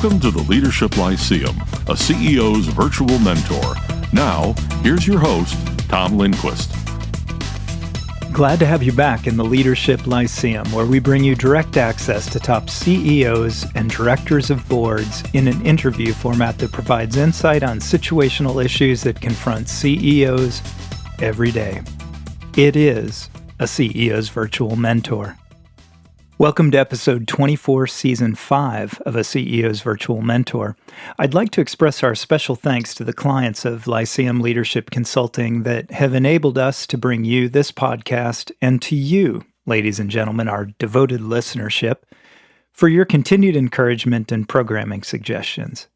Welcome to the Leadership Lyceum, a CEO's virtual mentor. Now, here's your host, Tom Lindquist. Glad to have you back in the Leadership Lyceum, where we bring you direct access to top CEOs and directors of boards in an interview format that provides insight on situational issues that confront CEOs every day. It is a CEO's virtual mentor. Welcome to episode 24, season 5 of A CEO's Virtual Mentor. I'd like to express our special thanks to the clients of Lyceum Leadership Consulting that have enabled us to bring you this podcast, and to you, ladies and gentlemen, our devoted listenership, for your continued encouragement and programming suggestions.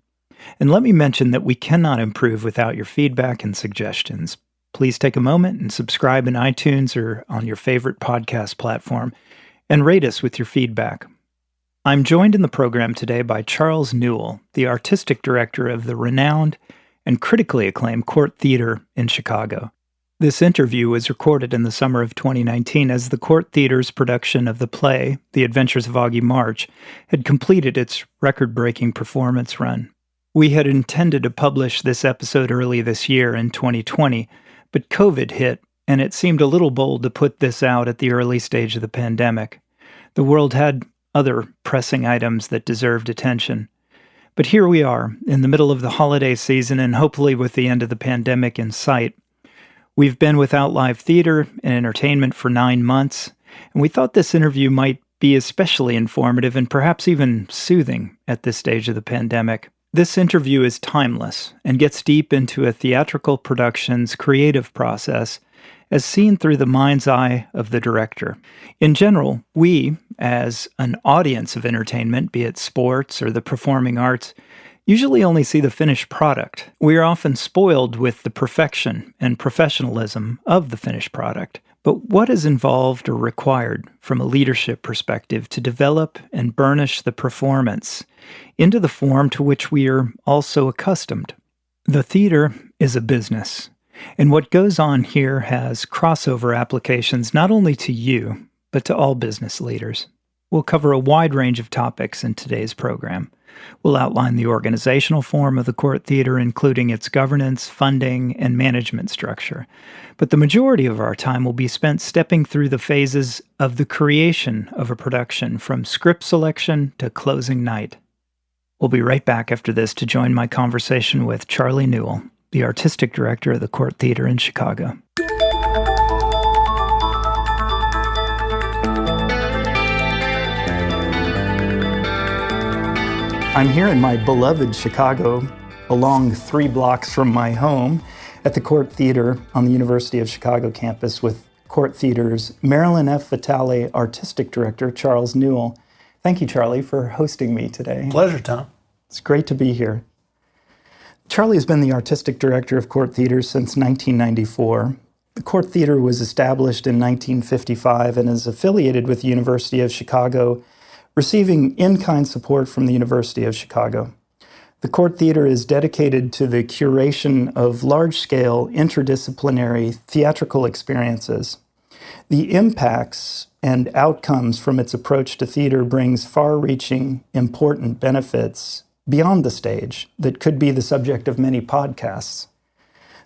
And let me mention that we cannot improve without your feedback and suggestions. Please take a moment and subscribe in iTunes or on your favorite podcast platform, and rate us with your feedback. I'm joined in the program today by Charles Newell, the Artistic Director of the renowned and critically acclaimed Court Theater in Chicago. This interview was recorded in the summer of 2019 as the Court Theater's production of the play, The Adventures of Augie March, had completed its record-breaking performance run. We had intended to publish this episode early this year in 2020, but COVID hit, and it seemed a little bold to put this out at the early stage of the pandemic. The world had other pressing items that deserved attention. But here we are, in the middle of the holiday season, and hopefully with the end of the pandemic in sight. We've been without live theater and entertainment for 9 months, and we thought this interview might be especially informative and perhaps even soothing at this stage of the pandemic. This interview is timeless and gets deep into a theatrical production's creative process as seen through the mind's eye of the director. In general, we, as an audience of entertainment, be it sports or the performing arts, usually only see the finished product. We are often spoiled with the perfection and professionalism of the finished product. But what is involved or required from a leadership perspective to develop and burnish the performance into the form to which we are also accustomed? The theater is a business. And what goes on here has crossover applications not only to you, but to all business leaders. We'll cover a wide range of topics in today's program. We'll outline the organizational form of the Court Theater, including its governance, funding, and management structure. But the majority of our time will be spent stepping through the phases of the creation of a production, from script selection to closing night. We'll be right back after this to join my conversation with Charlie Newell, the Artistic Director of the Court Theater in Chicago. I'm here in my beloved Chicago, along 3 blocks from my home, at the Court Theater on the University of Chicago campus with Court Theater's Marilyn F. Vitale Artistic Director, Charles Newell. Thank you, Charlie, for hosting me today. Pleasure, Tom. It's great to be here. Charlie has been the Artistic Director of Court Theater since 1994. The Court Theater was established in 1955 and is affiliated with the University of Chicago, receiving in-kind support from the University of Chicago. The Court Theater is dedicated to the curation of large-scale, interdisciplinary theatrical experiences. The impacts and outcomes from its approach to theater brings far-reaching, important benefits beyond the stage that could be the subject of many podcasts.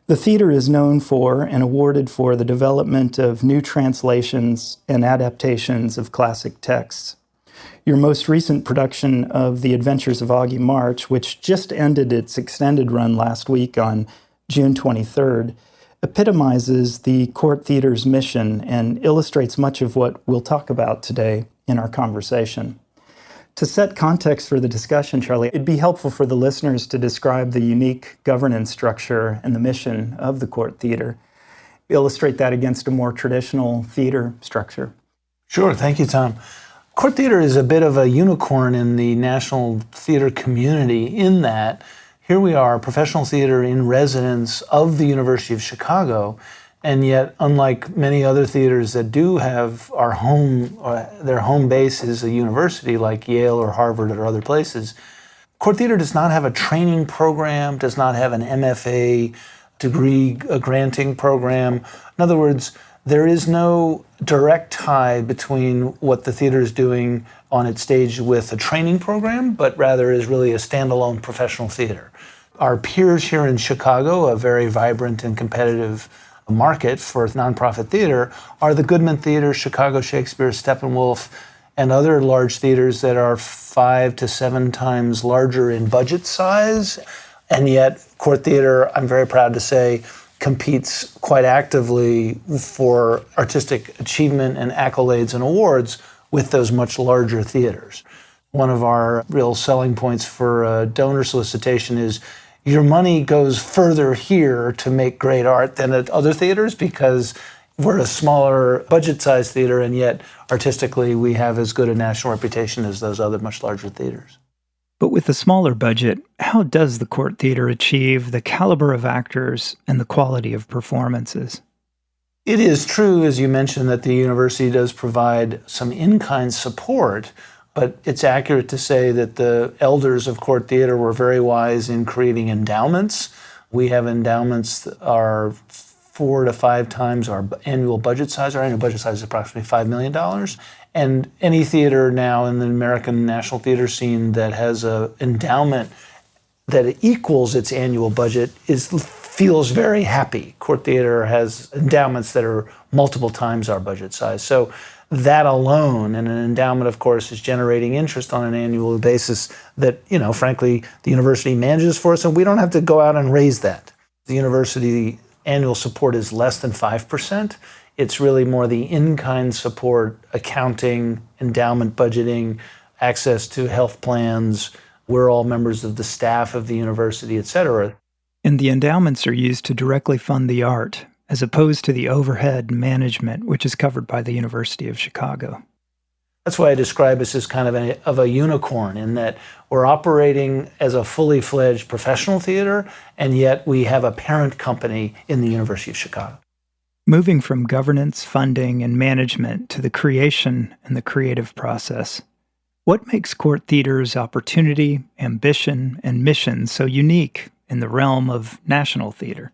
The theater is known for and awarded for the development of new translations and adaptations of classic texts. Your most recent production of The Adventures of Augie March, which just ended its extended run last week on June 23rd, epitomizes the Court Theater's mission and illustrates much of what we'll talk about today in our conversation. To set context for the discussion, Charlie, it'd be helpful for the listeners to describe the unique governance structure and the mission of the Court Theater. Illustrate that against a more traditional theater structure. Sure, thank you, Tom. Court Theater is a bit of a unicorn in the national theater community in that here we are, professional theater in residence of the University of Chicago, and yet, unlike many other theaters that do have their home base is a university like Yale or Harvard or other places, Court Theater does not have a training program, does not have an MFA degree granting program. In other words, there is no direct tie between what the theater is doing on its stage with a training program, but rather is really a standalone professional theater. Our peers here in Chicago, a very vibrant and competitive market for nonprofit theater, are the Goodman Theater, Chicago Shakespeare, Steppenwolf, and other large theaters that are 5 to 7 times larger in budget size. And yet, Court Theater, I'm very proud to say, competes quite actively for artistic achievement and accolades and awards with those much larger theaters. One of our real selling points for donor solicitation is your money goes further here to make great art than at other theaters because we're a smaller budget-sized theater, and yet artistically we have as good a national reputation as those other much larger theaters. But with a smaller budget, how does the Court Theater achieve the caliber of actors and the quality of performances? It is true, as you mentioned, that the university does provide some in-kind support, but it's accurate to say that the elders of Court Theater were very wise in creating endowments. We have endowments that are 4 to 5 times our annual budget size. Our annual budget size is approximately $5 million. And any theater now in the American national theater scene that has an endowment that equals its annual budget feels very happy. Court Theater has endowments that are multiple times our budget size. So that alone, and an endowment, of course, is generating interest on an annual basis that, frankly, the university manages for us, and we don't have to go out and raise that. The university annual support is less than 5%. It's really more the in-kind support, accounting, endowment budgeting, access to health plans. We're all members of the staff of the university, et cetera. And the endowments are used to directly fund the art, as opposed to the overhead management, which is covered by the University of Chicago. That's why I describe us as kind of a unicorn, in that we're operating as a fully fledged professional theater, and yet we have a parent company in the University of Chicago. Moving from governance, funding, and management to the creation and the creative process, what makes Court Theater's opportunity, ambition, and mission so unique in the realm of national theater?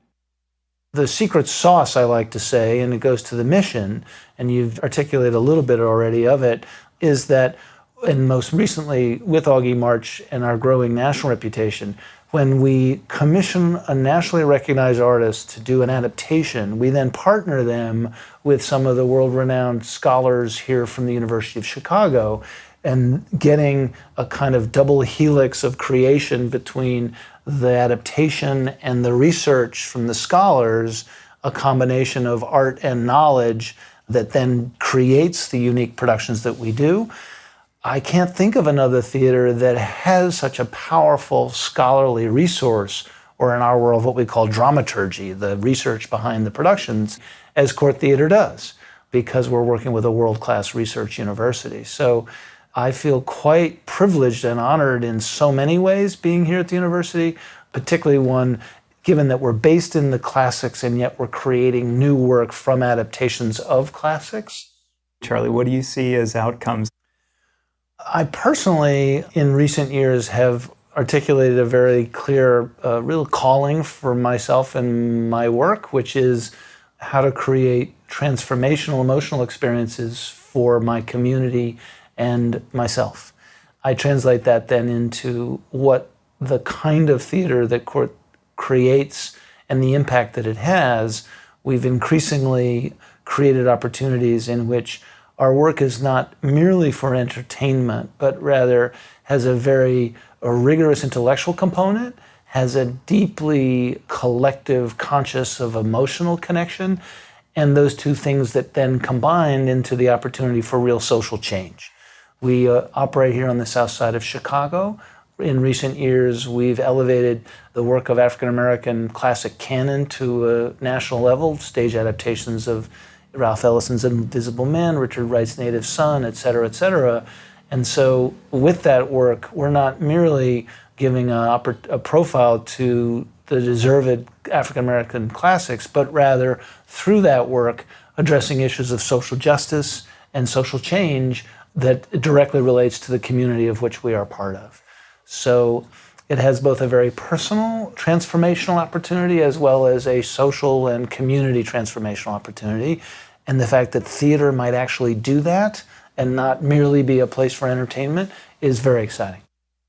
The secret sauce, I like to say, and it goes to the mission, and you've articulated a little bit already of it, is that, and most recently with Augie March and our growing national reputation, when we commission a nationally recognized artist to do an adaptation, we then partner them with some of the world-renowned scholars here from the University of Chicago, and getting a kind of double helix of creation between the adaptation and the research from the scholars, a combination of art and knowledge that then creates the unique productions that we do. I can't think of another theater that has such a powerful scholarly resource, or in our world, what we call dramaturgy, the research behind the productions, as Court Theater does, because we're working with a world-class research university. So I feel quite privileged and honored in so many ways being here at the university, particularly one, given that we're based in the classics and yet we're creating new work from adaptations of classics. Charlie, what do you see as outcomes? I personally, in recent years, have articulated a very clear, real calling for myself and my work, which is how to create transformational emotional experiences for my community and myself. I translate that then into what the kind of theater that Court creates and the impact that it has. We've increasingly created opportunities in which our work is not merely for entertainment, but rather has a very rigorous intellectual component, has a deeply collective, conscious of emotional connection, and those two things that then combine into the opportunity for real social change. We operate here on the south side of Chicago. In recent years, we've elevated the work of African American classic canon to a national level, stage adaptations of Ralph Ellison's Invisible Man, Richard Wright's Native Son, et cetera, et cetera. And so with that work, we're not merely giving a profile to the deserved African American classics, but rather through that work, addressing issues of social justice and social change that directly relates to the community of which we are part of. So it has both a very personal transformational opportunity as well as a social and community transformational opportunity. and the fact that theater might actually do that and not merely be a place for entertainment is very exciting.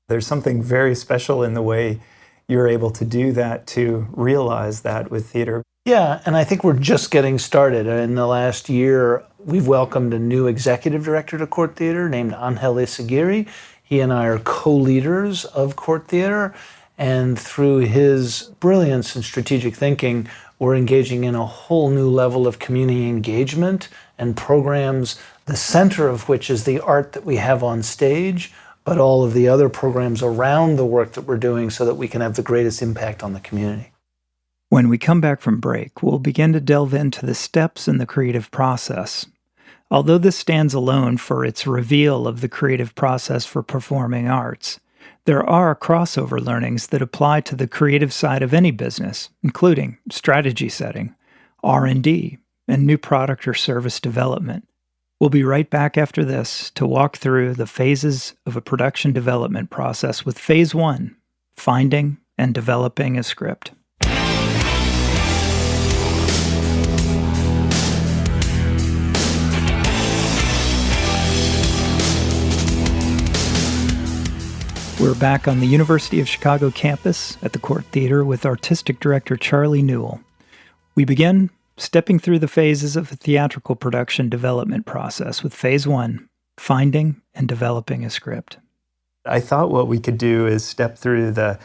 There's something very special in the way you're able to do that, to realize that with theater. Yeah, and I think we're just getting started. In the last year, we've welcomed a new executive director to Court Theater named Angel Izaguirre. He and I are co-leaders of Court Theater, and through his brilliance and strategic thinking, we're engaging in a whole new level of community engagement and programs, the center of which is the art that we have on stage, but all of the other programs around the work that we're doing so that we can have the greatest impact on the community. When we come back from break, we'll begin to delve into the steps in the creative process. Although this stands alone for its reveal of the creative process for performing arts, there are crossover learnings that apply to the creative side of any business, including strategy setting, R&D, and new product or service development. We'll be right back after this to walk through the phases of a production development process with Phase 1, finding and developing a script. We're back on the University of Chicago campus at the Court Theater with Artistic Director Charles Newell. We begin stepping through the phases of a theatrical production development process with Phase 1, finding and developing a script. I thought what we could do is step through the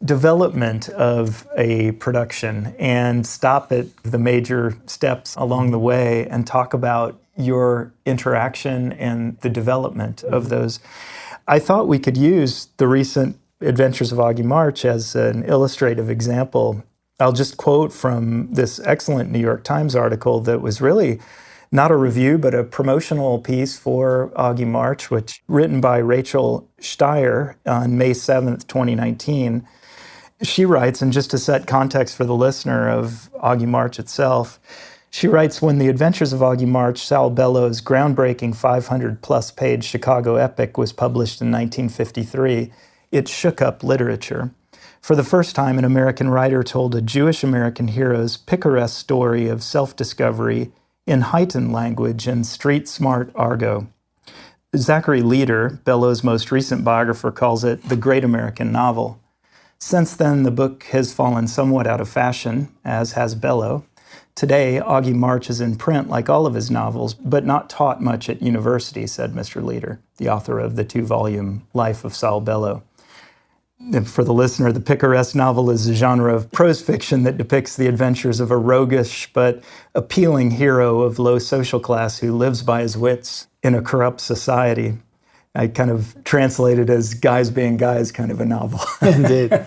development of a production and stop at the major steps along the way and talk about your interaction and the development of those. I thought we could use the recent Adventures of Augie March as an illustrative example. I'll just quote from this excellent New York Times article that was really not a review, but a promotional piece for Augie March, which written by Rachel Steyer on May 7th, 2019. She writes, and just to set context for the listener of Augie March itself, she writes, when The Adventures of Augie March, Sal Bellows' groundbreaking 500-plus page Chicago epic was published in 1953, it shook up literature. For the first time, an American writer told a Jewish-American hero's picaresque story of self-discovery in heightened language and street-smart argot. Zachary Leader, Bellows' most recent biographer, calls it the great American novel. Since then, the book has fallen somewhat out of fashion, as has Bellow. Today, Augie March is in print like all of his novels, but not taught much at university, said Mr. Leader, the author of the 2-volume Life of Saul Bellow. For the listener, the picaresque novel is a genre of prose fiction that depicts the adventures of a roguish but appealing hero of low social class who lives by his wits in a corrupt society. I kind of translate it as guys being guys kind of a novel. Indeed.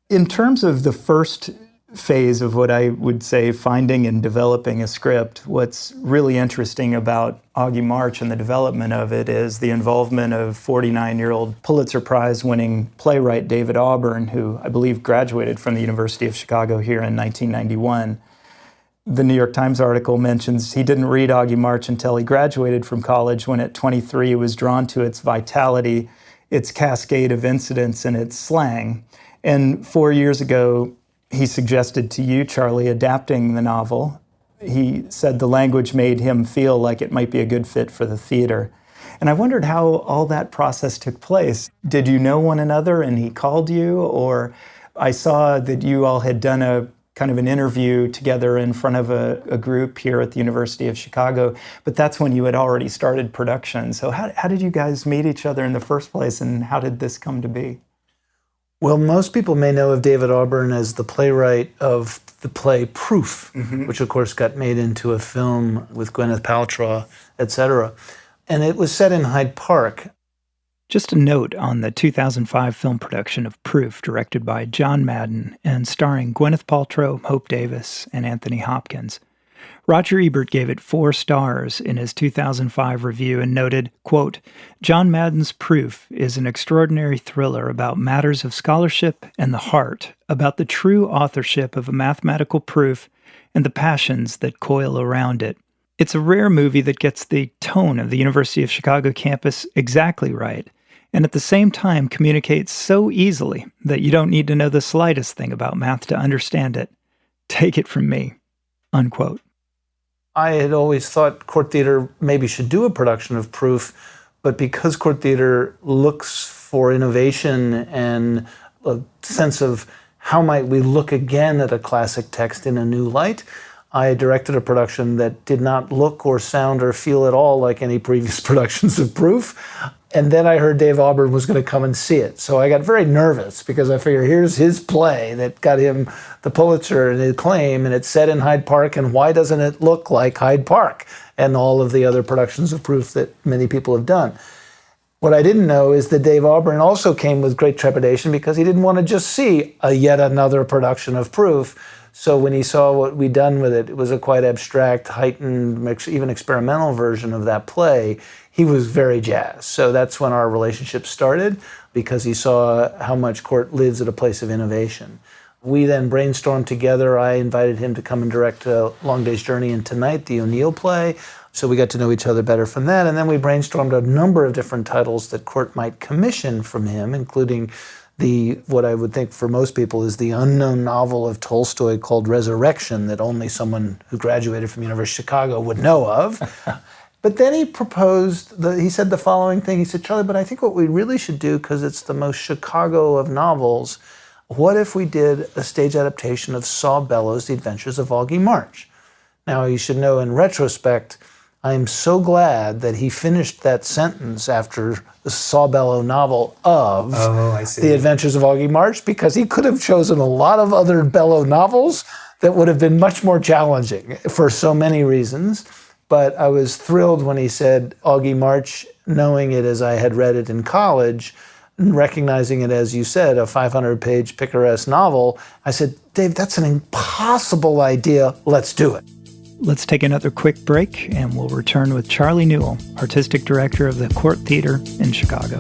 In terms of the first phase of what I would say finding and developing a script, what's really interesting about Augie March and the development of it is the involvement of 49-year-old Pulitzer Prize-winning playwright David Auburn, who I believe graduated from the University of Chicago here in 1991. The New York Times article mentions he didn't read Augie March until he graduated from college, when at 23 he was drawn to its vitality, its cascade of incidents, and its slang. And 4 years ago, he suggested to you, Charlie, adapting the novel. He said the language made him feel like it might be a good fit for the theater. And I wondered how all that process took place. Did you know one another and he called you? Or I saw that you all had done a kind of an interview together in front of a group here at the University of Chicago, but that's when you had already started production. So how did you guys meet each other in the first place, and how did this come to be? Well, most people may know of David Auburn as the playwright of the play Proof, which of course got made into a film with Gwyneth Paltrow, etc. And it was set in Hyde Park. Just a note on the 2005 film production of Proof, directed by John Madden and starring Gwyneth Paltrow, Hope Davis, and Anthony Hopkins. Roger Ebert gave it 4 stars in his 2005 review and noted, quote, John Madden's Proof is an extraordinary thriller about matters of scholarship and the heart, about the true authorship of a mathematical proof and the passions that coil around it. It's a rare movie that gets the tone of the University of Chicago campus exactly right, and at the same time communicates so easily that you don't need to know the slightest thing about math to understand it. Take it from me, unquote. I had always thought court theater maybe should do a production of Proof, but because court theater looks for innovation and a sense of how might we look again at a classic text in a new light, I directed a production that did not look or sound or feel at all like any previous productions of Proof. And then I heard Dave Auburn was going to come and see it. So I got very nervous because I figured here's his play that got him the Pulitzer and the acclaim, and it's set in Hyde Park, and why doesn't it look like Hyde Park and all of the other productions of Proof that many people have done? What I didn't know is that Dave Auburn also came with great trepidation because he didn't want to just see a yet another production of Proof. So when he saw what we'd done with it, it was a quite abstract, heightened, even experimental version of that play. He was very jazzed. So that's when our relationship started, because he saw how much court lives at a place of innovation. We then brainstormed together. I invited him to come and direct Long Day's Journey and Tonight, the O'Neill play. So we got to know each other better from that. And then we brainstormed a number of different titles that court might commission from him, including what I would think for most people is the unknown novel of Tolstoy called Resurrection that only someone who graduated from University of Chicago would know of. But then he he said the following thing. He said, Charlie, but I think what we really should do, because it's the most Chicago of novels, what if we did a stage adaptation of Saw Bellows' The Adventures of Augie March? Now, you should know in retrospect, I am so glad that he finished that sentence after the Saw Bellow novel of The Adventures of Augie March, because he could have chosen a lot of other Bellow novels that would have been much more challenging for so many reasons. But I was thrilled when he said Augie March, knowing it as I had read it in college, and recognizing it, as you said, a 500-page picaresque novel. I said, Dave, that's an impossible idea. Let's do it. Let's take another quick break, and we'll return with Charlie Newell, Artistic Director of the Court Theater in Chicago.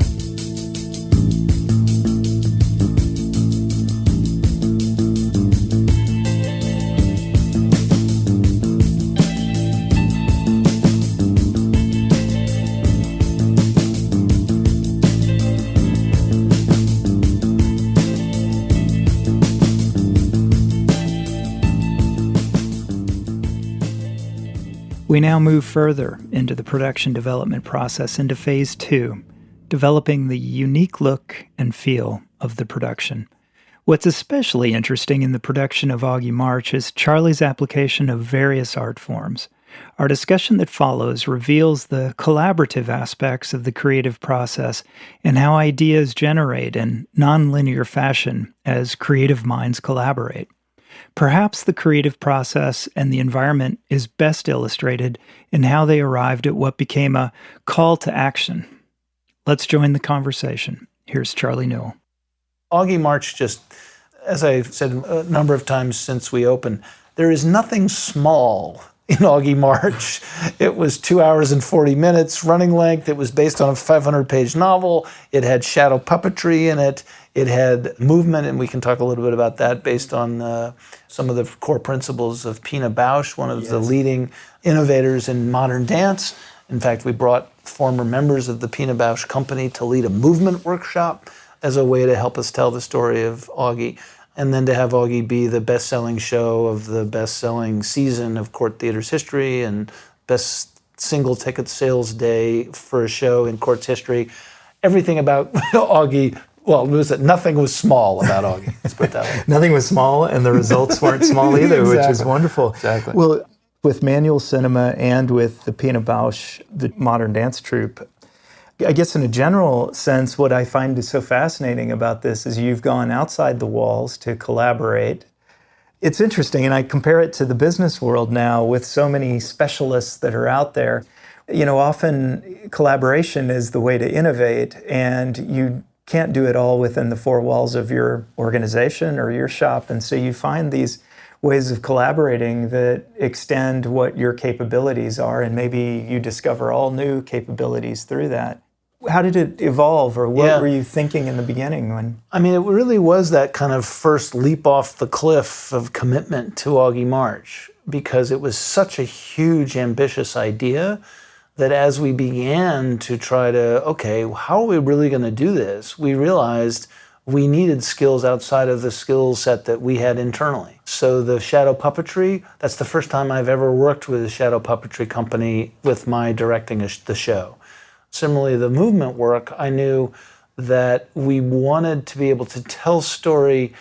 We now move further into the production development process, into Phase 2, developing the unique look and feel of the production. What's especially interesting in the production of Augie March is Charlie's application of various art forms. Our discussion that follows reveals the collaborative aspects of the creative process and how ideas generate in nonlinear fashion as creative minds collaborate. Perhaps the creative process and the environment is best illustrated in how they arrived at what became a call to action. Let's join the conversation. Here's Charlie Newell. Augie March, just as I've said a number of times since we opened, there is nothing small in Augie March. It was 2 hours and 40 minutes running length. It was based on a 500-page novel. It had shadow puppetry in it. It had movement, and we can talk a little bit about that based on some of the core principles of Pina Bausch, one of the leading innovators in modern dance. In fact, we brought former members of the Pina Bausch company to lead a movement workshop as a way to help us tell the story of Augie. And then to have Augie be the best-selling show of the best-selling season of Court Theater's history and best single-ticket sales day for a show in Court's history. Everything about Augie, well, nothing was small about Augie. Let's put it that way. Nothing was small, and the results weren't small either, Exactly. Which is wonderful. Exactly. Well, with manual cinema and with the Pina Bausch, the modern dance troupe, I guess in a general sense, what I find is so fascinating about this is you've gone outside the walls to collaborate. It's interesting, and I compare it to the business world now with so many specialists that are out there. You know, often collaboration is the way to innovate, and you can't do it all within the four walls of your organization or your shop. And so you find these ways of collaborating that extend what your capabilities are, and maybe you discover all new capabilities through that. How did it evolve, or what were you thinking in the beginning when? I mean, it really was that kind of first leap off the cliff of commitment to Augie March, because it was such a huge, ambitious idea that as we began to try to, okay, how are we really going to do this? We realized we needed skills outside of the skill set that we had internally. So the shadow puppetry, that's the first time I've ever worked with a shadow puppetry company with my directing the show. Similarly, the movement work, I knew that we wanted to be able to tell story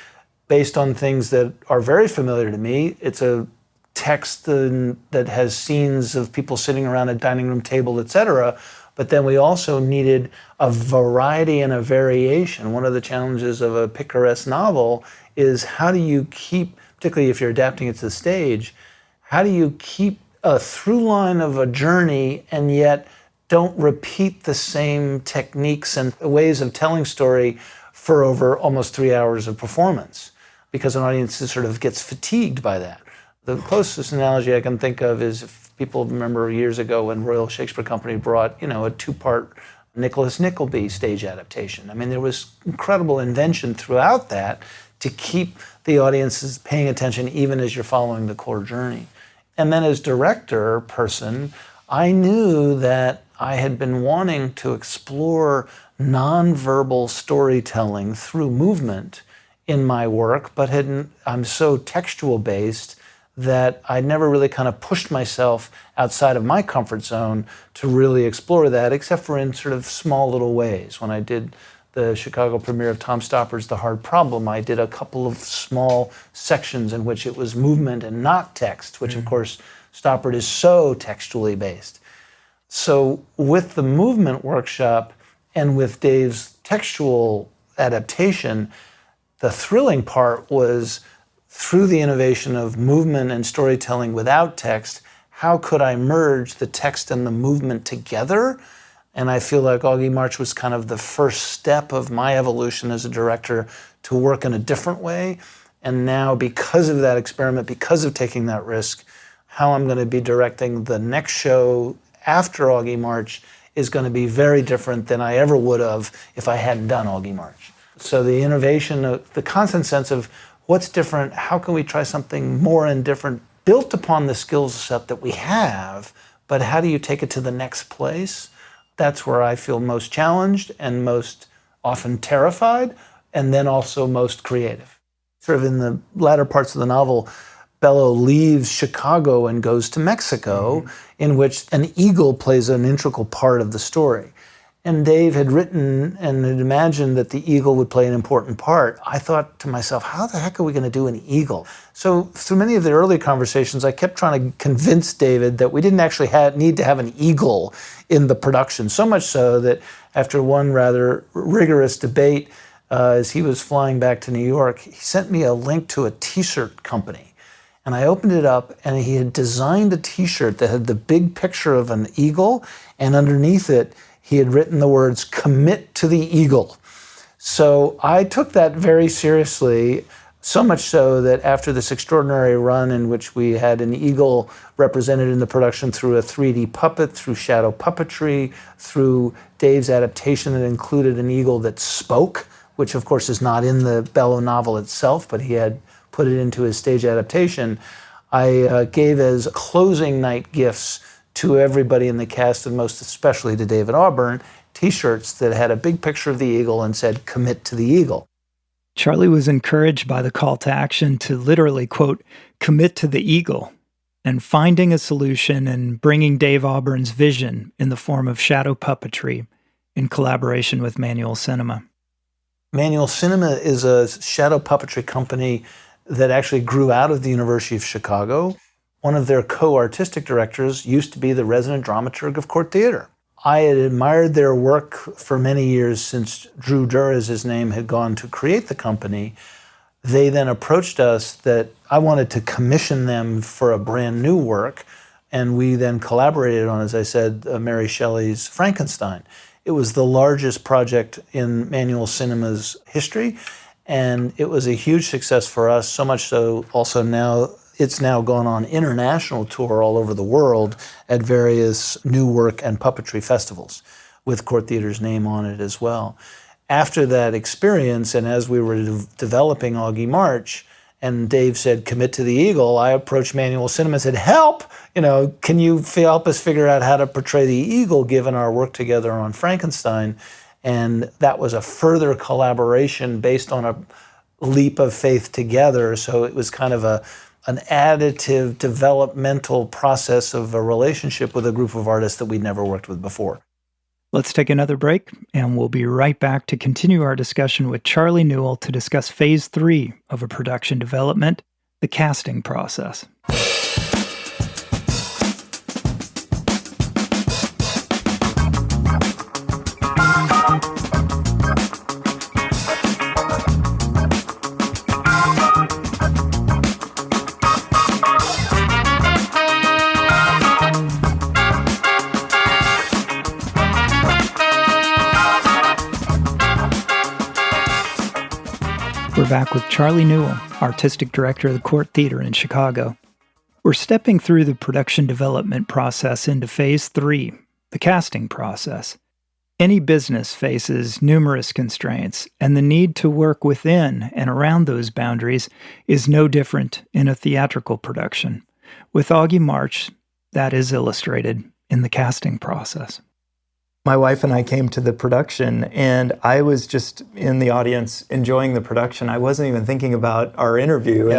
based on things that are very familiar to me. It's a text that has scenes of people sitting around a dining room table, etc. But then we also needed a variety and a variation. One of the challenges of a picaresque novel is how do you keep, particularly if you're adapting it to the stage, how do you keep a through line of a journey and yet don't repeat the same techniques and ways of telling story for over almost 3 hours of performance? Because an audience sort of gets fatigued by that. The closest analogy I can think of is if people remember years ago when Royal Shakespeare Company brought, a 2-part Nicholas Nickleby stage adaptation. I mean, there was incredible invention throughout that to keep the audiences paying attention even as you're following the core journey. And then as director person, I knew that I had been wanting to explore nonverbal storytelling through movement in my work, but I'm so textual based that I never really kind of pushed myself outside of my comfort zone to really explore that, except for in sort of small little ways. When I did the Chicago premiere of Tom Stoppard's The Hard Problem, I did a couple of small sections in which it was movement and not text, which of course Stoppard is so textually based. So with the movement workshop and with Dave's textual adaptation, the thrilling part was through the innovation of movement and storytelling without text, how could I merge the text and the movement together? And I feel like Augie March was kind of the first step of my evolution as a director to work in a different way. And now, because of that experiment, because of taking that risk, how I'm going to be directing the next show after Augie March is going to be very different than I ever would have if I hadn't done Augie March. So the innovation, the constant sense of what's different, how can we try something more and different, built upon the skill set that we have, but how do you take it to the next place? That's where I feel most challenged and most often terrified, and then also most creative. Sort of in the latter parts of the novel, Bello leaves Chicago and goes to Mexico, in which an eagle plays an integral part of the story. And Dave had written and had imagined that the eagle would play an important part. I thought to myself, how the heck are we going to do an eagle? So through many of the early conversations, I kept trying to convince David that we didn't actually need to have an eagle in the production. So much so that after one rather rigorous debate, as he was flying back to New York, he sent me a link to a t-shirt company. And I opened it up, and he had designed a t-shirt that had the big picture of an eagle, and underneath it, he had written the words, "Commit to the eagle." So I took that very seriously, so much so that after this extraordinary run in which we had an eagle represented in the production through a 3D puppet, through shadow puppetry, through Dave's adaptation that included an eagle that spoke, which of course is not in the Bello novel itself, but he had put it into his stage adaptation, I gave as closing night gifts to everybody in the cast, and most especially to David Auburn, t-shirts that had a big picture of the eagle and said, "Commit to the eagle." Charlie was encouraged by the call to action to literally, quote, "commit to the eagle," and finding a solution and bringing Dave Auburn's vision in the form of shadow puppetry in collaboration with Manual Cinema. Manual Cinema is a shadow puppetry company that actually grew out of the University of Chicago. One of their co-artistic directors used to be the resident dramaturg of Court Theater. I had admired their work for many years since Drew Duraz's name had gone to create the company. They then approached us that I wanted to commission them for a brand new work, and we then collaborated on, as I said, Mary Shelley's Frankenstein. It was the largest project in Manual Cinema's history, and it was a huge success for us, so much so also now it's now gone on international tour all over the world at various new work and puppetry festivals with Court Theater's name on it as well. After that experience, and as we were developing Augie March, and Dave said, "Commit to the eagle," I approached Manual Cinema and said, "Help! Can you help us figure out how to portray the eagle given our work together on Frankenstein?" And that was a further collaboration based on a leap of faith together. So it was kind of an additive developmental process of a relationship with a group of artists that we'd never worked with before. Let's take another break, and we'll be right back to continue our discussion with Charlie Newell to discuss Phase 3 of a production development, the casting process. We're back with Charlie Newell, Artistic Director of the Court Theater in Chicago. We're stepping through the production development process into Phase 3, the casting process. Any business faces numerous constraints, and the need to work within and around those boundaries is no different in a theatrical production. With Augie March, that is illustrated in the casting process. My wife and I came to the production, and I was just in the audience enjoying the production. I wasn't even thinking about our interview.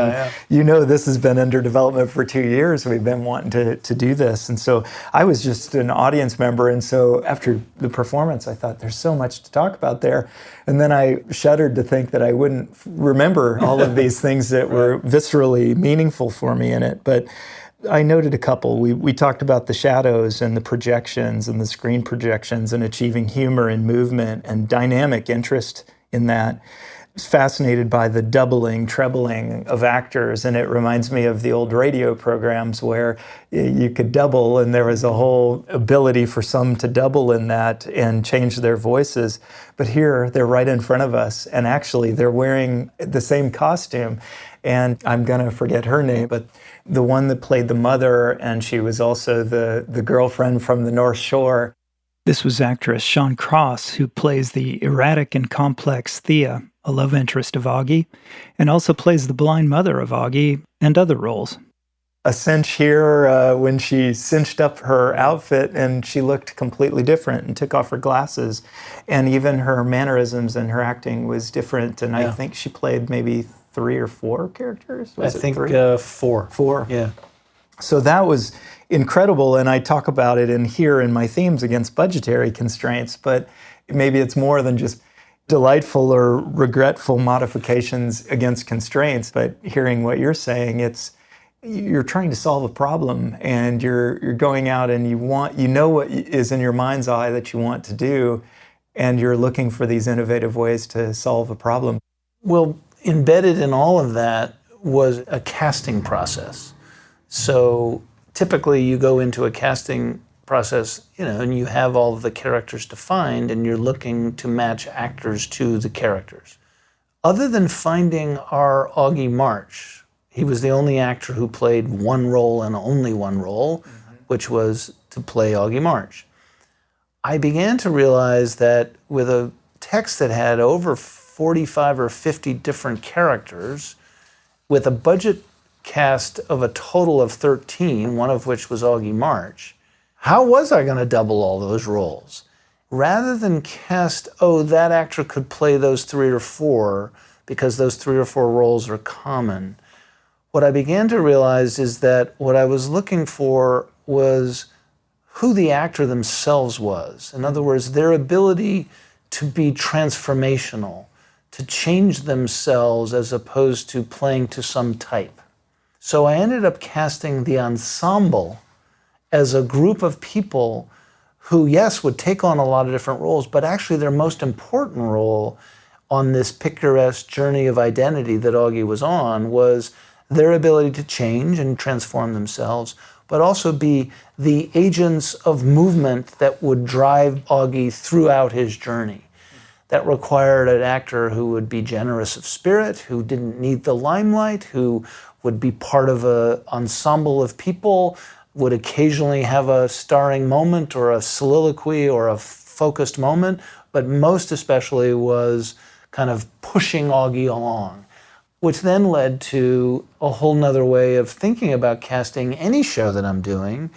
You know, this has been under development for 2 years. We've been wanting to do this. And so I was just an audience member. And so after the performance, I thought there's so much to talk about there. And then I shuddered to think that I wouldn't remember all of these things that were viscerally meaningful for me in it. But I noted a couple. We talked about the shadows and the projections and the screen projections and achieving humor and movement and dynamic interest in that. I was fascinated by the doubling, trebling of actors, and it reminds me of the old radio programs where you could double, and there was a whole ability for some to double in that and change their voices. But here, they're right in front of us, and actually they're wearing the same costume. And I'm going to forget her name, but the one that played the mother, and she was also the girlfriend from the North Shore. This was actress Shawn Cross, who plays the erratic and complex Thea, a love interest of Augie, and also plays the blind mother of Augie and other roles. A cinch here when she cinched up her outfit and she looked completely different and took off her glasses. And even her mannerisms and her acting was different. And I think she played maybe 3 or 4 characters? I think 4. 4. Yeah. So that was incredible, and I talk about it in here in my themes against budgetary constraints, but maybe it's more than just delightful or regretful modifications against constraints. But hearing what you're saying, you're trying to solve a problem, and you're going out and you know what is in your mind's eye that you want to do, and you're looking for these innovative ways to solve a problem. Well, embedded in all of that was a casting process. So typically you go into a casting process, and you have all of the characters defined, and you're looking to match actors to the characters. Other than finding our Augie March, he was the only actor who played one role and only one role, which was to play Augie March. I began to realize that with a text that had over 45 or 50 different characters, with a budget cast of a total of 13, one of which was Augie March, how was I going to double all those roles? Rather than cast, that actor could play those 3 or 4, because those 3 or 4 roles are common, what I began to realize is that what I was looking for was who the actor themselves was. In other words, their ability to be transformational, to change themselves as opposed to playing to some type. So I ended up casting the ensemble as a group of people who, yes, would take on a lot of different roles, but actually their most important role on this picturesque journey of identity that Augie was on was their ability to change and transform themselves, but also be the agents of movement that would drive Augie throughout his journey. That required an actor who would be generous of spirit, who didn't need the limelight, who would be part of an ensemble of people, would occasionally have a starring moment or a soliloquy or a focused moment, but most especially was kind of pushing Augie along, which then led to a whole nother way of thinking about casting any show that I'm doing,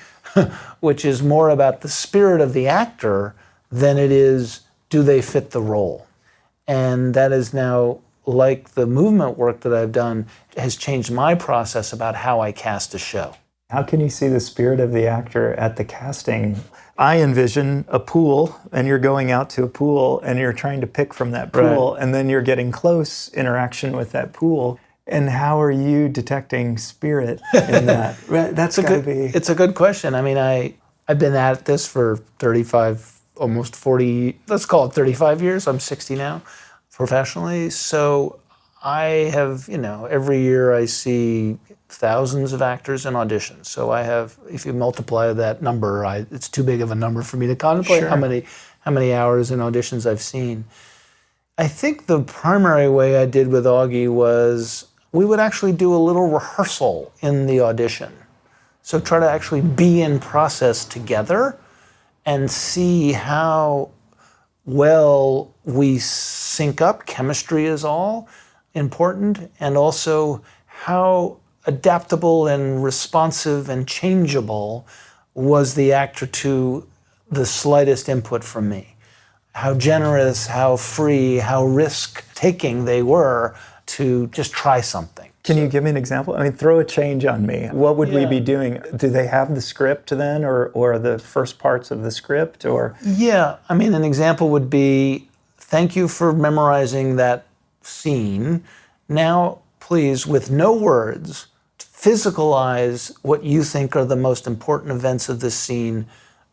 which is more about the spirit of the actor than it is do they fit the role? And that is now, like the movement work that I've done, has changed my process about how I cast a show. How can you see the spirit of the actor at the casting? I envision a pool, and you're going out to a pool, and you're trying to pick from that pool, and then you're getting close interaction with that pool. And how are you detecting spirit in that? It's a good question. I mean, I've been at this for 35, almost 40, let's call it 35 years. I'm 60 now, professionally. So I have, every year I see thousands of actors in auditions. So I have, if you multiply that number, it's too big of a number for me to contemplate how many hours in auditions I've seen. I think the primary way I did with Augie was we would actually do a little rehearsal in the audition. So try to actually be in process together and see how well we sync up. Chemistry is all important, and also how adaptable and responsive and changeable was the actor to the slightest input from me. How generous, how free, how risk-taking they were to just try something. Can you give me an example? I mean, throw a change on me. What would we be doing? Do they have the script then, or the first parts of the script, or? Yeah, I mean, an example would be, thank you for memorizing that scene. Now, please, with no words, physicalize what you think are the most important events of this scene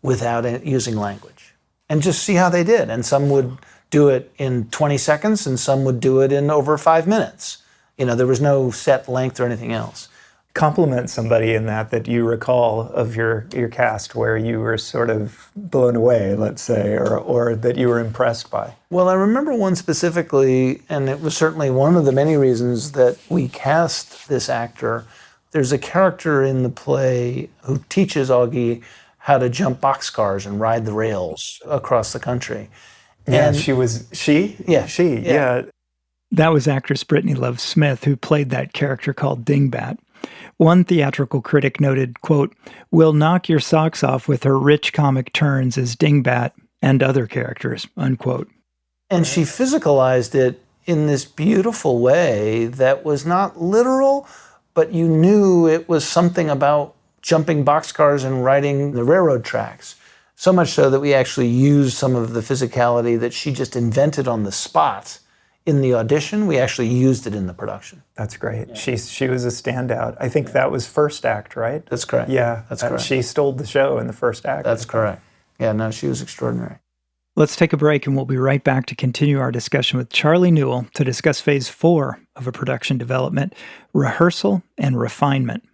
without using language. And just see how they did. And some would do it in 20 seconds, and some would do it in over 5 minutes. There was no set length or anything else. Compliment somebody in that you recall of your cast where you were sort of blown away, let's say, or that you were impressed by. Well, I remember one specifically, and it was certainly one of the many reasons that we cast this actor. There's a character in the play who teaches Augie how to jump boxcars and ride the rails across the country. Yeah, and Yeah. That was actress Brittany Love Smith, who played that character called Dingbat. One theatrical critic noted, quote, "Will knock your socks off with her rich comic turns as Dingbat and other characters," unquote. And she physicalized it in this beautiful way that was not literal, but you knew it was something about jumping boxcars and riding the railroad tracks. So much so that we actually used some of the physicality that she just invented on the spot in the audition. We actually used it in the production. That's great. Yeah. She was a standout. I think that was first act, right? That's correct. Yeah, that's correct. She stole the show in the first act. That's correct. Yeah, no, she was extraordinary. Let's take a break, and we'll be right back to continue our discussion with Charlie Newell to discuss phase 4 of a production development, rehearsal and refinement.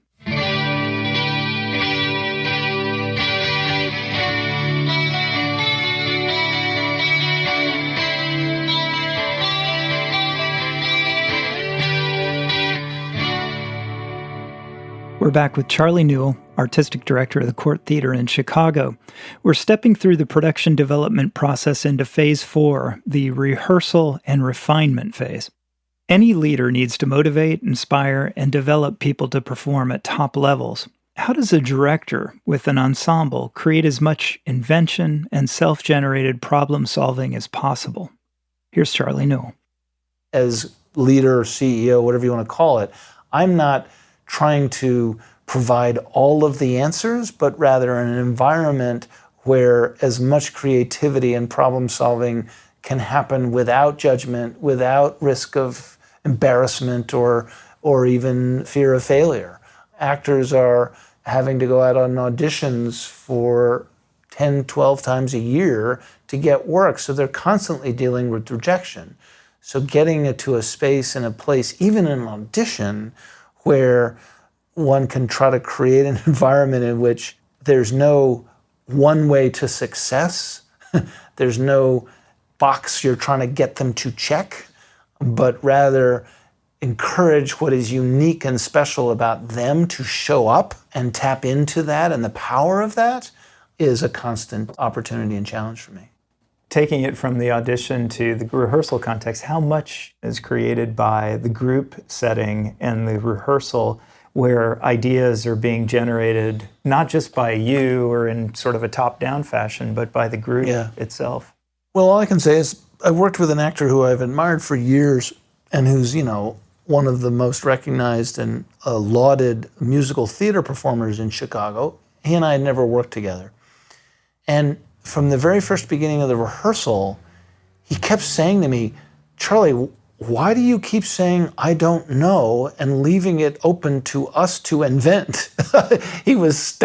We're back with Charlie Newell, Artistic Director of the Court Theater in Chicago. We're stepping through the production development process into phase 4, the rehearsal and refinement phase. Any leader needs to motivate, inspire, and develop people to perform at top levels. How does a director with an ensemble create as much invention and self-generated problem solving as possible? Here's Charlie Newell. As leader, CEO, whatever you want to call it, I'm not trying to provide all of the answers, but rather an environment where as much creativity and problem solving can happen without judgment, without risk of embarrassment or even fear of failure. Actors are having to go out on auditions for 10, 12 times a year to get work, so they're constantly dealing with rejection. So getting it to a space and a place, even in an audition, where one can try to create an environment in which there's no one way to success, there's no box you're trying to get them to check, but rather encourage what is unique and special about them to show up and tap into that, and the power of that is a constant opportunity and challenge for me. Taking it from the audition to the rehearsal context, how much is created by the group setting and the rehearsal where ideas are being generated not just by you or in sort of a top-down fashion, but by the group itself? Well, all I can say is I worked with an actor who I've admired for years and who's, one of the most recognized and lauded musical theater performers in Chicago. He and I had never worked together. And from the very first beginning of the rehearsal, he kept saying to me, Charlie, why do you keep saying, I don't know, and leaving it open to us to invent? He was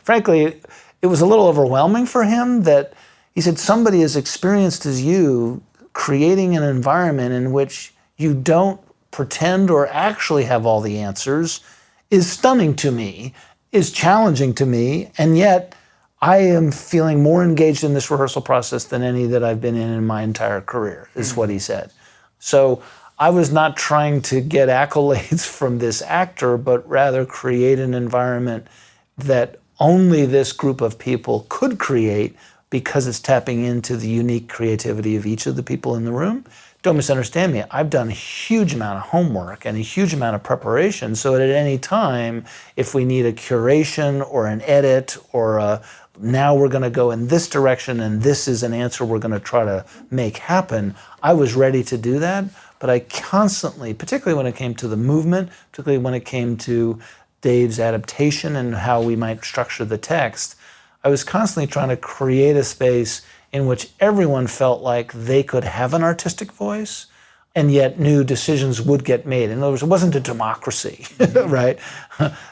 frankly, it was a little overwhelming for him that he said, somebody as experienced as you creating an environment in which you don't pretend or actually have all the answers is stunning to me, is challenging to me, and yet I am feeling more engaged in this rehearsal process than any that I've been in my entire career, is what he said. So I was not trying to get accolades from this actor, but rather create an environment that only this group of people could create because it's tapping into the unique creativity of each of the people in the room. Don't misunderstand me. I've done a huge amount of homework and a huge amount of preparation so that at any time, if we need a curation or an edit or now we're going to go in this direction and this is an answer we're going to try to make happen, I was ready to do that. But I constantly, particularly when it came to the movement, particularly when it came to Dave's adaptation and how we might structure the text, I was constantly trying to create a space in which everyone felt like they could have an artistic voice and yet new decisions would get made. In other words, it wasn't a democracy, right?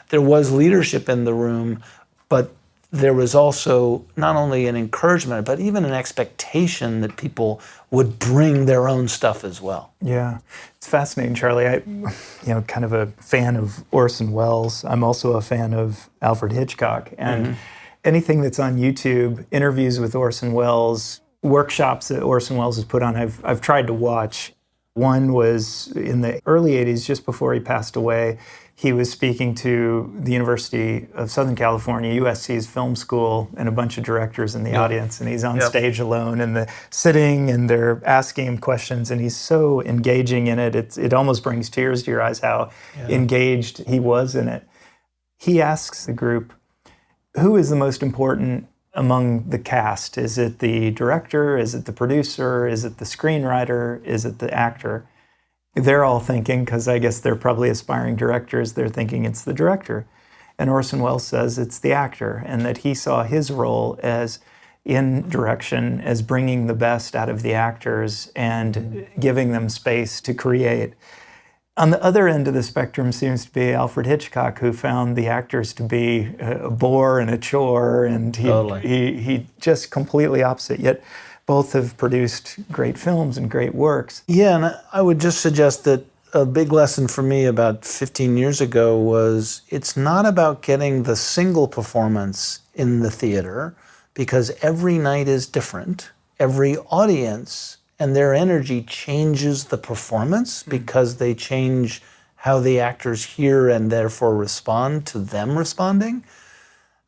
There was leadership in the room, but there was also not only an encouragement, but even an expectation that people would bring their own stuff as well. Yeah, it's fascinating, Charlie. I'm kind of a fan of Orson Welles. I'm also a fan of Alfred Hitchcock. And anything that's on YouTube, interviews with Orson Welles, workshops that Orson Welles has put on, I've tried to watch. One was in the early 80s, just before he passed away. He was speaking to the University of Southern California, USC's film school, and a bunch of directors in the audience. And he's on stage alone, and sitting, and they're asking him questions, and he's so engaging in it. It almost brings tears to your eyes how engaged he was in it. He asks the group, who is the most important among the cast? Is it the director? Is it the producer? Is it the screenwriter? Is it the actor? They're all thinking, because I guess they're probably aspiring directors, they're thinking it's the director. And Orson Welles says it's the actor, and that he saw his role as in direction as bringing the best out of the actors and giving them space to create. On the other end of the spectrum seems to be Alfred Hitchcock, who found the actors to be a bore and a chore, and he just completely opposite. Yet both have produced great films and great works. Yeah, and I would just suggest that a big lesson for me about 15 years ago was it's not about getting the single performance in the theater, because every night is different. Every audience and their energy changes the performance because they change how the actors hear and therefore respond to them responding.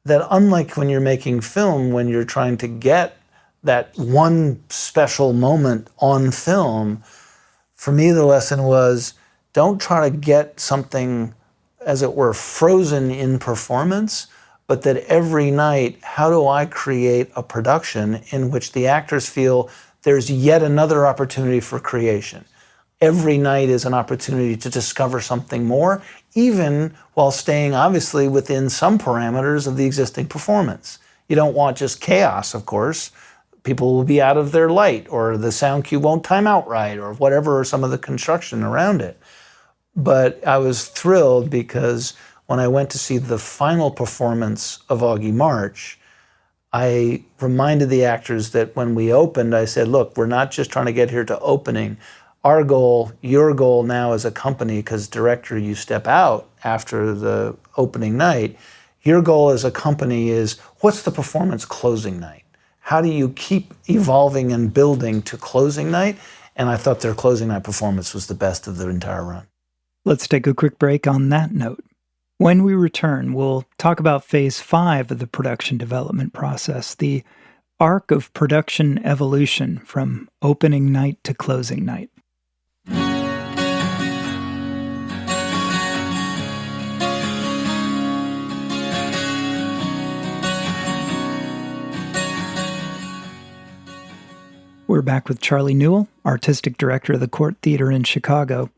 That unlike when you're making film, when you're trying to get that one special moment on film, for me the lesson was don't try to get something, as it were, frozen in performance, but that every night, how do I create a production in which the actors feel there's yet another opportunity for creation? Every night is an opportunity to discover something more, even while staying obviously within some parameters of the existing performance. You don't want just chaos, of course. People will be out of their light, or the sound cue won't time out right, or whatever, some of the construction around it. But I was thrilled because when I went to see the final performance of Augie March, I reminded the actors that when we opened, I said, look, we're not just trying to get here to opening. Our goal, your goal now as a company, because director, you step out after the opening night, your goal as a company is, what's the performance closing night? How do you keep evolving and building to closing night? And I thought their closing night performance was the best of the entire run. Let's take a quick break on that note. When we return, we'll talk about Phase 5 of the production development process, the arc of production evolution from opening night to closing night. We're back with Charlie Newell, Artistic Director of the Court Theater in Chicago.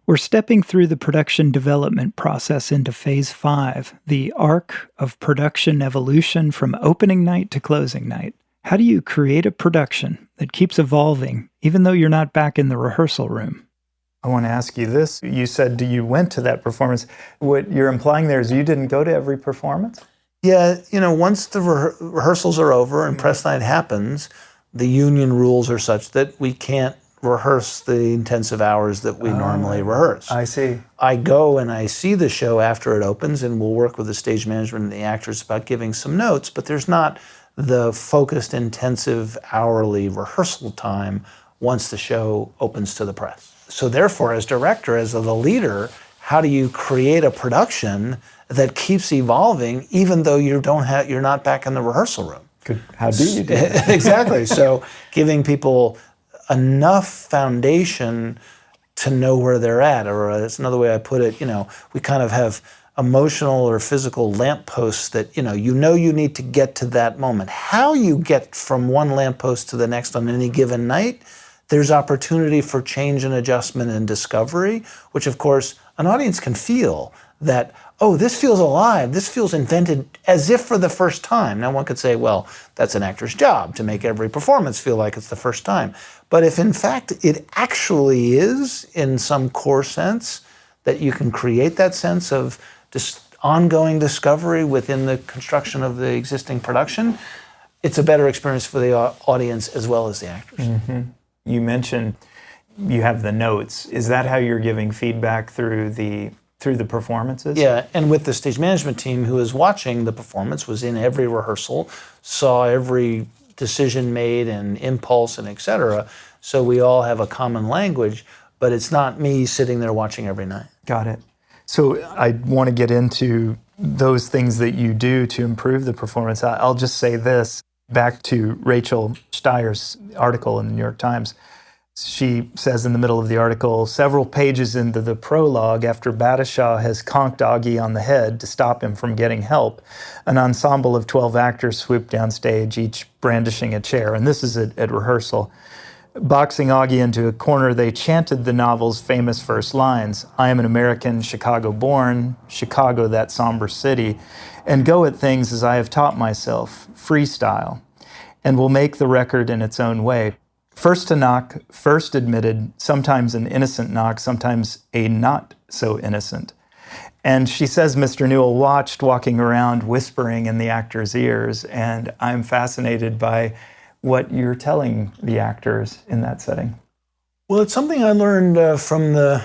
We're stepping through the production development process into Phase 5, the arc of production evolution from opening night to closing night. How do you create a production that keeps evolving, even though you're not back in the rehearsal room? I want to ask you this. You said you went to that performance. What you're implying there is you didn't go to every performance? Yeah, once the rehearsals are over and press night happens, the union rules are such that we can't rehearse the intensive hours that we normally rehearse. I see. I go and I see the show after it opens, and we'll work with the stage management and the actors about giving some notes, but there's not the focused, intensive, hourly rehearsal time once the show opens to the press. So therefore, as director, as the leader, how do you create a production that keeps evolving even though you're not back in the rehearsal room? How do you do that? Exactly. So giving people enough foundation to know where they're at, or that's another way I put it, we kind of have emotional or physical lampposts that, you need to get to that moment. How you get from one lamppost to the next on any given night, there's opportunity for change and adjustment and discovery, which of course an audience can feel that, oh, this feels alive, this feels invented as if for the first time. Now one could say, well, that's an actor's job to make every performance feel like it's the first time. But if in fact it actually is, in some core sense, that you can create that sense of ongoing discovery within the construction of the existing production, it's a better experience for the audience as well as the actors. Mm-hmm. You mentioned you have the notes. Is that how you're giving feedback through the performances? Yeah, and with the stage management team who is watching the performance, was in every rehearsal, saw every decision made and impulse and et cetera. So we all have a common language, but it's not me sitting there watching every night. Got it. So I want to get into those things that you do to improve the performance. I'll just say this, back to Rachel Steyer's article in the New York Times. She says in the middle of the article, several pages into the prologue, after Batishaw has conked Augie on the head to stop him from getting help, an ensemble of 12 actors swoop downstage, each brandishing a chair. And this is at rehearsal. Boxing Augie into a corner, they chanted the novel's famous first lines, I am an American, Chicago-born, Chicago, that somber city, and go at things as I have taught myself, freestyle, and will make the record in its own way. First to knock, first admitted, sometimes an innocent knock, sometimes a not so innocent. And she says Mr. Newell watched, walking around, whispering in the actors' ears, and I'm fascinated by what you're telling the actors in that setting. Well, it's something I learned from the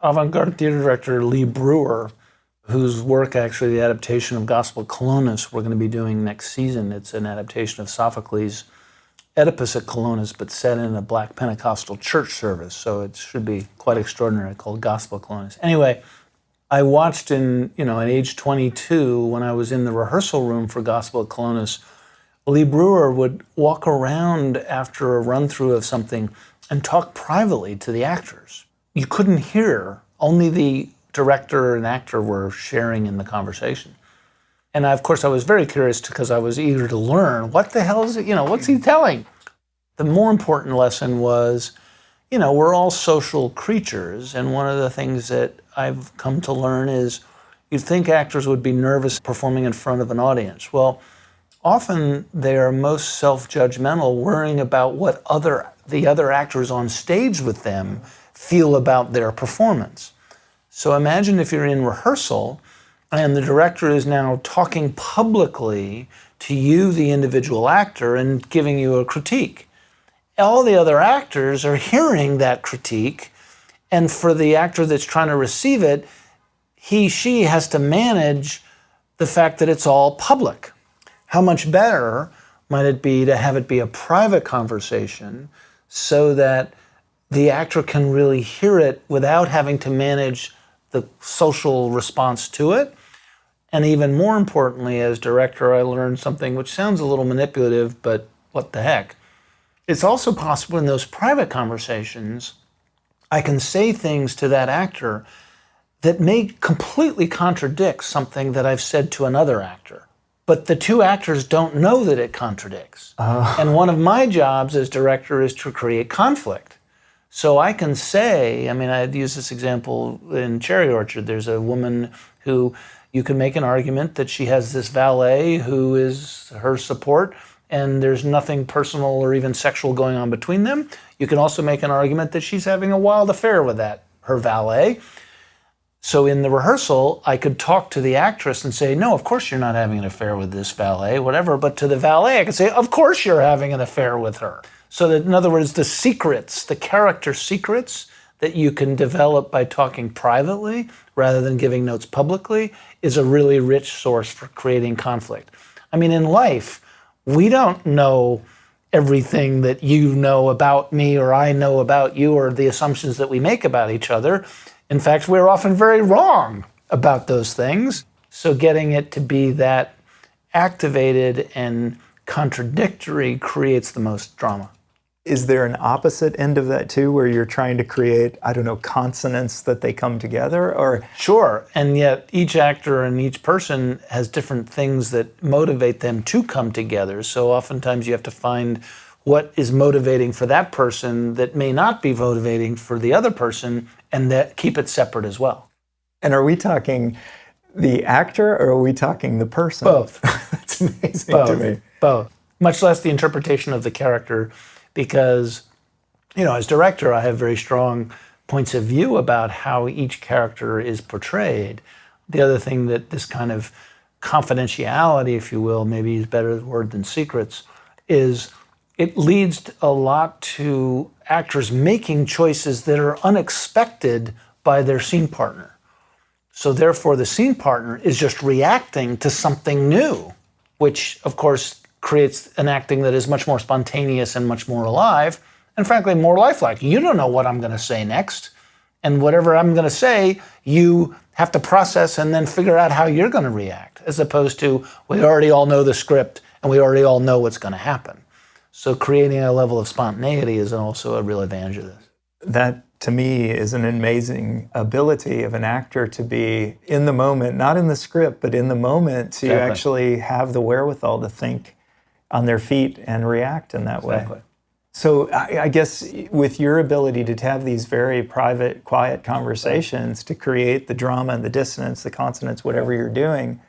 avant-garde theater director Lee Brewer, whose work, actually, the adaptation of Gospel Colonus, we're going to be doing next season. It's an adaptation of Sophocles' Oedipus at Colonus, but set in a Black Pentecostal church service, so it should be quite extraordinary, called Gospel Colonus. Anyway, I watched at age 22, when I was in the rehearsal room for Gospel Colonus, Lee Brewer would walk around after a run-through of something and talk privately to the actors. You couldn't hear, only the director and actor were sharing in the conversation. And of course, I was very curious because I was eager to learn, what the hell is it, what's he telling? The more important lesson was, we're all social creatures, and one of the things that I've come to learn is you'd think actors would be nervous performing in front of an audience. Well, often they are most self-judgmental, worrying about what the other actors on stage with them feel about their performance. So imagine if you're in rehearsal and the director is now talking publicly to you, the individual actor, and giving you a critique. All the other actors are hearing that critique, and for the actor that's trying to receive it, she has to manage the fact that it's all public. How much better might it be to have it be a private conversation so that the actor can really hear it without having to manage the social response to it? And even more importantly, as director, I learned something which sounds a little manipulative, but what the heck. It's also possible in those private conversations, I can say things to that actor that may completely contradict something that I've said to another actor. but the two actors don't know that it contradicts. And one of my jobs as director is to create conflict. So I can say, I mean, I've used this example in Cherry Orchard. There's a woman who you can make an argument that she has this valet who is her support, and there's nothing personal or even sexual going on between them. You can also make an argument that she's having a wild affair with her valet. So in the rehearsal, I could talk to the actress and say, no, of course you're not having an affair with this valet, whatever. But to the valet, I could say, of course you're having an affair with her. So that, in other words, the secrets, the character secrets that you can develop by talking privately rather than giving notes publicly is a really rich source for creating conflict. I mean, in life, we don't know everything that you know about me or I know about you or the assumptions that we make about each other. In fact, we're often very wrong about those things. So getting it to be that activated and contradictory creates the most drama. Is there an opposite end of that too, where you're trying to create, I don't know, consonants that they come together? Or Sure, and yet each actor and each person has different things that motivate them to come together. So oftentimes you have to find what is motivating for that person that may not be motivating for the other person, and that keep it separate as well. And are we talking the actor or are we talking the person? Both. That's amazing to me. Both. Much less the interpretation of the character, because, you know, as director, I have very strong points of view about how each character is portrayed. The other thing that this kind of confidentiality, if you will, maybe is a better word than secrets, is it leads a lot to actors making choices that are unexpected by their scene partner. So therefore, the scene partner is just reacting to something new, which, of course, creates an acting that is much more spontaneous and much more alive, and frankly, more lifelike. You don't know what I'm going to say next, and whatever I'm going to say, you have to process and then figure out how you're going to react, as opposed to, we already all know the script, and we already all know what's going to happen. So creating a level of spontaneity is also a real advantage of this. That, to me, is an amazing ability of an actor to be in the moment, not in the script, but in the moment, to actually have the wherewithal to think on their feet and react in that way. So I guess with your ability to have these very private, quiet conversations to create the drama and the dissonance, the consonance, whatever you're doing,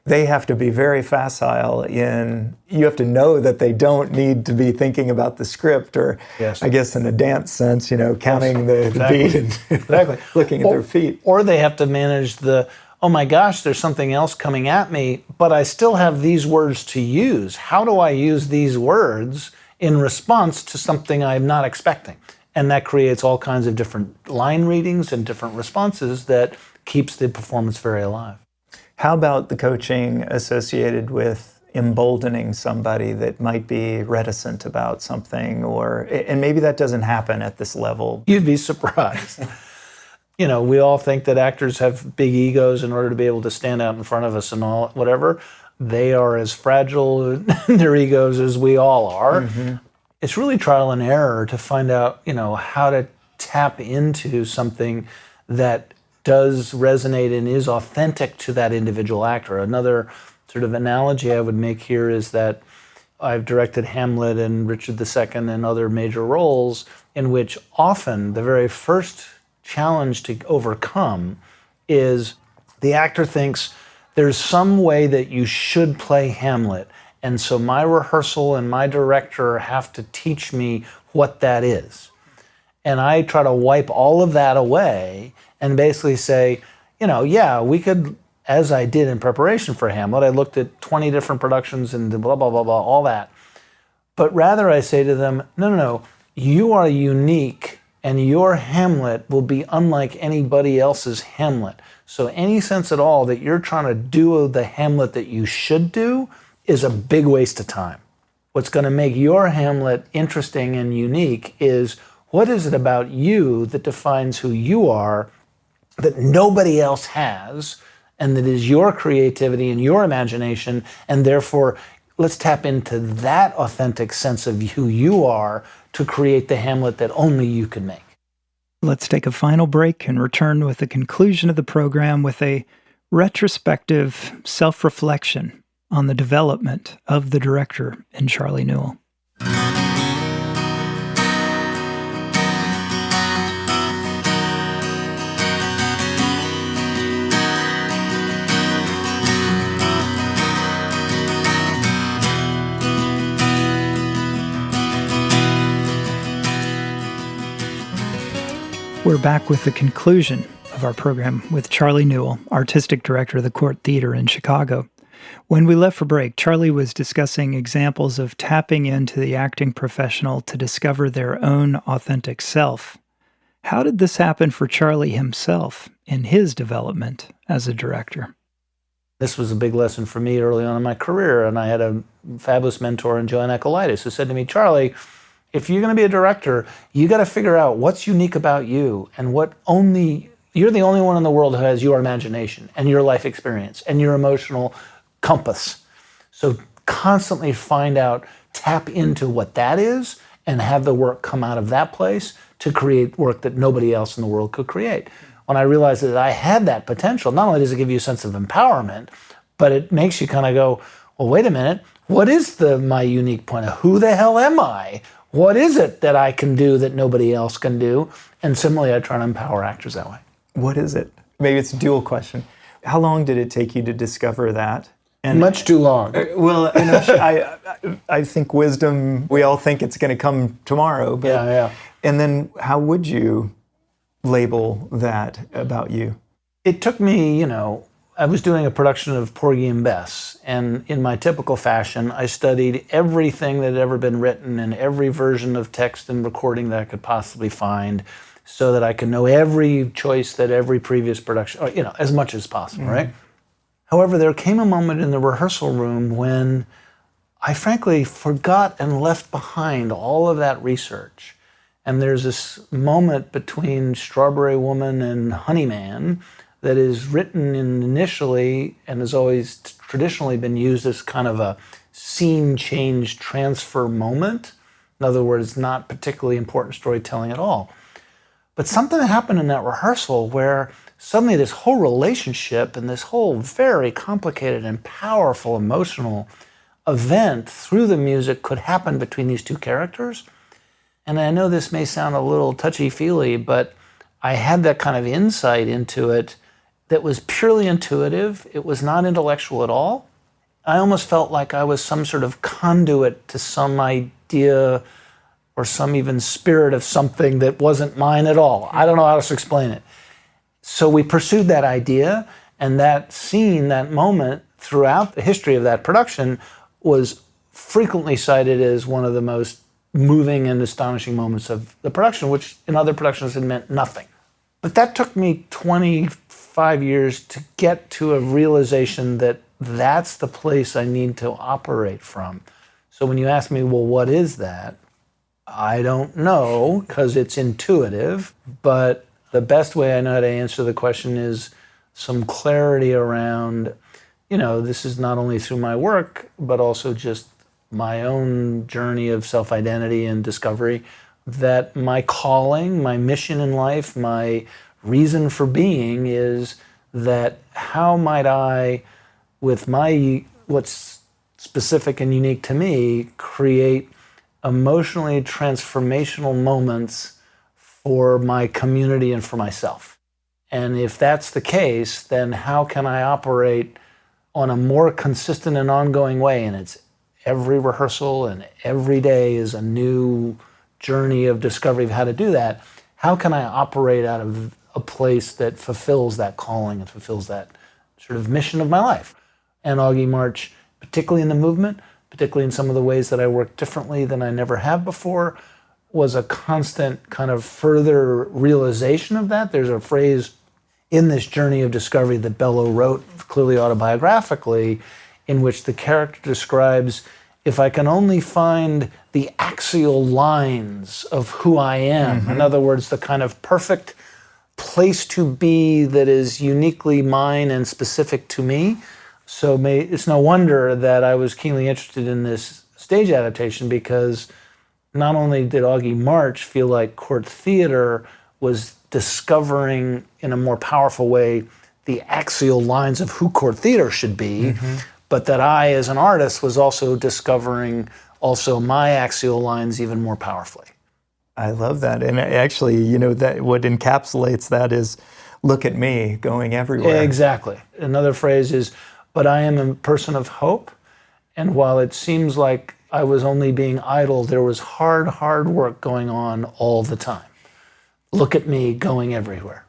they have to be very facile in, you have to know that they don't need to be thinking about the script or, I guess in a dance sense, you know, counting the beat and looking at their feet. Or they have to manage the, oh my gosh, there's something else coming at me, but I still have these words to use. How do I use these words in response to something I'm not expecting? And that creates all kinds of different line readings and different responses that keeps the performance very alive. How about the coaching associated with emboldening somebody that might be reticent about something, or, and maybe that doesn't happen at this level? You'd be surprised. You know, we all think that actors have big egos in order to be able to stand out in front of us and all, whatever. They are as fragile in their egos as we all are. Mm-hmm. It's really trial and error to find out, you know, how to tap into something that does resonate and is authentic to that individual actor. Another sort of analogy I would make here is that I've directed Hamlet and Richard II and other major roles in which often the very first challenge to overcome is the actor thinks there's some way that you should play Hamlet, and so my rehearsal and my director have to teach me what that is. And I try to wipe all of that away and basically say, you know, yeah, we could, as I did in preparation for Hamlet, I looked at 20 different productions and blah, blah, blah, blah, all that. But rather I say to them, no, you are unique and your Hamlet will be unlike anybody else's Hamlet. So any sense at all that you're trying to do the Hamlet that you should do is a big waste of time. What's going to make your Hamlet interesting and unique is, what is it about you that defines who you are that nobody else has, and that is your creativity and your imagination, and therefore let's tap into that authentic sense of who you are to create the Hamlet that only you can make. Let's take a final break and return with the conclusion of the program with a retrospective self-reflection on the development of the director in Charlie Newell. We're back with the conclusion of our program with Charlie Newell, Artistic Director of the Court Theater in Chicago. When we left for break, Charlie was discussing examples of tapping into the acting professional to discover their own authentic self. How did this happen for Charlie himself in his development as a director? This was a big lesson for me early on in my career, and I had a fabulous mentor in Joanne Ecolitis who said to me, Charlie, if you're going to be a director, you got to figure out what's unique about you and you're the only one in the world who has your imagination and your life experience and your emotional compass. So constantly tap into what that is and have the work come out of that place to create work that nobody else in the world could create. When I realized that I had that potential, not only does it give you a sense of empowerment, but it makes you kind of go, well, wait a minute, what is my unique point? Who the hell am I? What is it that I can do that nobody else can do? And similarly, I try to empower actors that way. What is it? Maybe it's a dual question. How long did it take you to discover that? And much too long. Well, I think wisdom, we all think it's going to come tomorrow. But, yeah. And then how would you label that about you? It took me, I was doing a production of Porgy and Bess, and in my typical fashion, I studied everything that had ever been written and every version of text and recording that I could possibly find so that I could know every choice that every previous production, as much as possible, right? However, there came a moment in the rehearsal room when I frankly forgot and left behind all of that research. And there's this moment between Strawberry Woman and Honeyman that is written initially and has always traditionally been used as kind of a scene change transfer moment. In other words, not particularly important storytelling at all. But something happened in that rehearsal where suddenly this whole relationship and this whole very complicated and powerful emotional event through the music could happen between these two characters. And I know this may sound a little touchy-feely, but I had that kind of insight into it that was purely intuitive. It was not intellectual at all. I almost felt like I was some sort of conduit to some idea or some even spirit of something that wasn't mine at all. I don't know how else to explain it. So we pursued that idea, and that scene, that moment, throughout the history of that production was frequently cited as one of the most moving and astonishing moments of the production, which in other productions had meant nothing. But that took me 25 years to get to a realization that that's the place I need to operate from. So when you ask me, well, what is that? I don't know, because it's intuitive, but the best way I know how to answer the question is some clarity around, this is not only through my work, but also just my own journey of self-identity and discovery, that my calling, my mission in life, my reason for being is that how might I, with what's specific and unique to me, create emotionally transformational moments for my community and for myself. And if that's the case, then how can I operate on a more consistent and ongoing way? And it's every rehearsal and every day is a new journey of discovery of how to do that. How can I operate out of a place that fulfills that calling and fulfills that sort of mission of my life? And Augie March, particularly in the movement, particularly in some of the ways that I work differently than I never have before, was a constant kind of further realization of that. There's a phrase in this journey of discovery that Bellow wrote, clearly autobiographically, in which the character describes, if I can only find the axial lines of who I am, in other words, the kind of perfect place to be that is uniquely mine and specific to me. So it's no wonder that I was keenly interested in this stage adaptation, because not only did Augie March feel like Court Theater was discovering in a more powerful way the axial lines of who Court Theater should be, but that I, as an artist, was also discovering also my axial lines even more powerfully. I love that. And actually, that what encapsulates that is, look at me going everywhere. Exactly. Another phrase is, but I am a person of hope. And while it seems like I was only being idle, there was hard work going on all the time. Look at me going everywhere.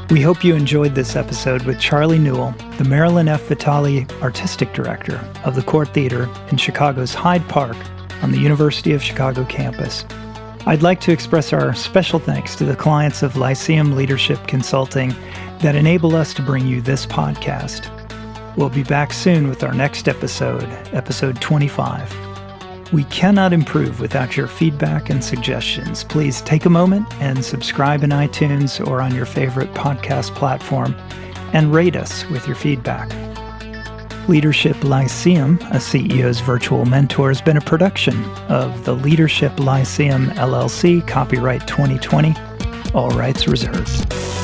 We hope you enjoyed this episode with Charlie Newell, the Marilyn F. Vitale Artistic Director of the Court Theater in Chicago's Hyde Park on the University of Chicago campus. I'd like to express our special thanks to the clients of Lyceum Leadership Consulting that enable us to bring you this podcast. We'll be back soon with our next episode, episode 25. We cannot improve without your feedback and suggestions. Please take a moment and subscribe in iTunes or on your favorite podcast platform and rate us with your feedback. Leadership Lyceum, a CEO's virtual mentor, has been a production of the Leadership Lyceum LLC, copyright 2020, all rights reserved.